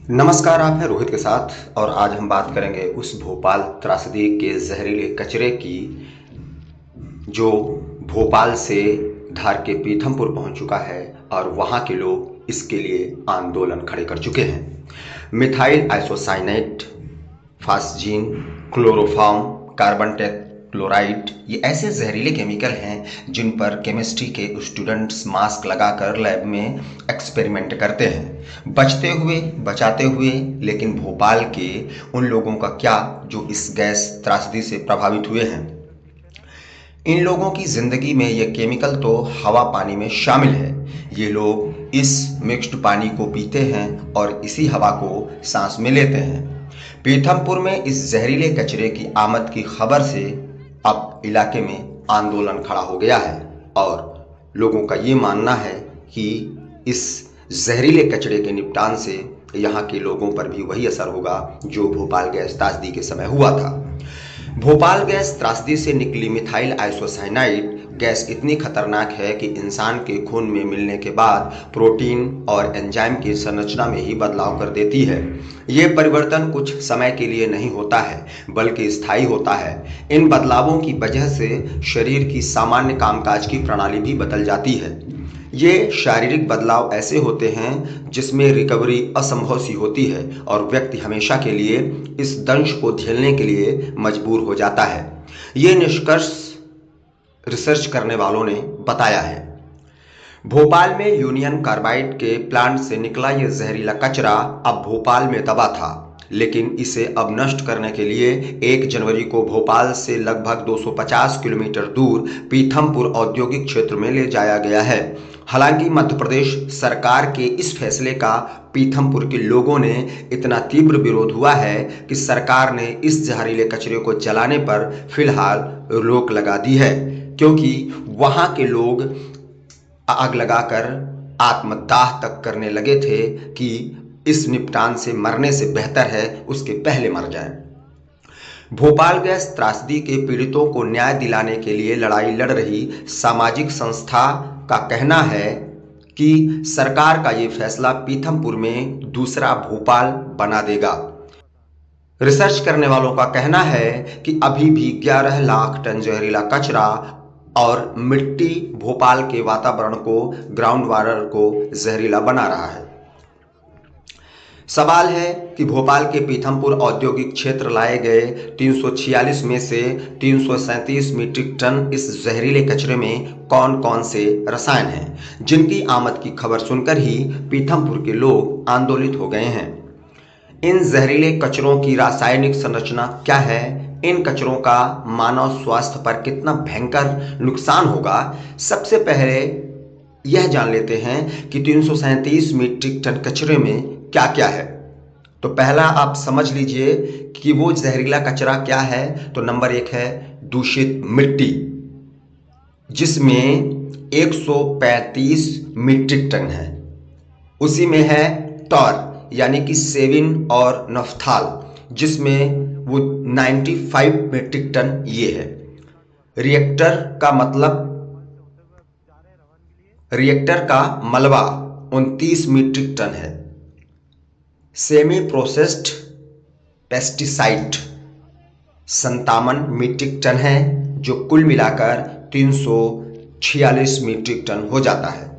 नमस्कार, आप हैं रोहित के साथ और आज हम बात करेंगे उस भोपाल त्रासदी के जहरीले कचरे की जो भोपाल से धार के पीथमपुर पहुंच चुका है और वहां के लोग इसके लिए आंदोलन खड़े कर चुके हैं। Methyl isocyanate, phosgene, chloroform, carbon tetrachloride ये ऐसे जहरीले केमिकल हैं जिन पर केमिस्ट्री के स्टूडेंट्स मास्क लगाकर लैब में एक्सपेरिमेंट करते हैं, बचते हुए बचाते हुए। लेकिन भोपाल के उन लोगों का क्या जो इस गैस त्रासदी से प्रभावित हुए हैं? इन लोगों की जिंदगी में ये केमिकल तो हवा पानी में शामिल है। ये लोग इस मिक्स्ड पानी को पीते हैं और इसी हवा को सांस में लेते हैं। पीथमपुर में इस जहरीले कचरे की आमद की खबर से अब इलाके में आंदोलन खड़ा हो गया है और लोगों का ये मानना है कि इस जहरीले कचरे के निपटान से यहाँ के लोगों पर भी वही असर होगा जो भोपाल गैस त्रासदी के समय हुआ था। भोपाल गैस त्रासदी से निकली मिथाइल आइसोसाइनाइड गैस इतनी खतरनाक है कि इंसान के खून में मिलने के बाद प्रोटीन और एंजाइम की संरचना में ही बदलाव कर देती है। ये परिवर्तन कुछ समय के लिए नहीं होता है बल्कि स्थायी होता है। इन बदलावों की वजह से शरीर की सामान्य कामकाज की प्रणाली भी बदल जाती है। ये शारीरिक बदलाव ऐसे होते हैं जिसमें रिकवरी असंभव सी होती है और व्यक्ति हमेशा के लिए इस दंश को झेलने के लिए मजबूर हो जाता है। ये निष्कर्ष रिसर्च करने वालों ने बताया है। भोपाल में यूनियन कार्बाइड के प्लांट से निकला यह जहरीला कचरा अब भोपाल में दबा था, लेकिन इसे अब नष्ट करने के लिए 1 जनवरी को भोपाल से लगभग 250 किलोमीटर दूर पीथमपुर औद्योगिक क्षेत्र में ले जाया गया है। हालांकि मध्य प्रदेश सरकार के इस फैसले का पीथमपुर के लोगों ने इतना तीव्र विरोध हुआ है कि सरकार ने इस जहरीले कचरे को जलाने पर फिलहाल रोक लगा दी है, क्योंकि वहां के लोग आग लगाकर आत्मदाह तक करने लगे थे कि इस निपटान से मरने से बेहतर है उसके पहले मर जाए। भोपाल गैस त्रासदी के पीड़ितों को न्याय दिलाने के लिए लड़ाई लड़ रही सामाजिक संस्था का कहना है कि सरकार का ये फैसला पीथमपुर में दूसरा भोपाल बना देगा। रिसर्च करने वालों का कहना है कि अभी भी 11 लाख टन जहरीला कचरा और मिट्टी भोपाल के वातावरण को, ग्राउंड वाटर को जहरीला बना रहा है। सवाल है कि भोपाल के पीथमपुर औद्योगिक क्षेत्र लाए गए 346 में से 337 मीट्रिक टन इस जहरीले कचरे में कौन कौन से रसायन हैं जिनकी आमद की खबर सुनकर ही पीथमपुर के लोग आंदोलित हो गए हैं। इन जहरीले कचरों की रासायनिक संरचना क्या है, इन कचरों का मानव स्वास्थ्य पर कितना भयंकर नुकसान होगा, सबसे पहले यह जान लेते हैं कि 337 मीट्रिक टन कचरे में क्या क्या है। तो पहला आप समझ लीजिए कि वो जहरीला कचरा क्या है। तो नंबर 1 है दूषित मिट्टी, जिसमें 135 मीट्रिक टन है। उसी में है टॉर यानी कि सेविन और नफ्थाल, जिसमें वो 95 मीट्रिक टन ये है। रिएक्टर का मलबा 29 मीट्रिक टन है। Semi processed pesticide 57 metric ton है, जो कुल मिलाकर 346 मीट्रिक टन हो जाता है।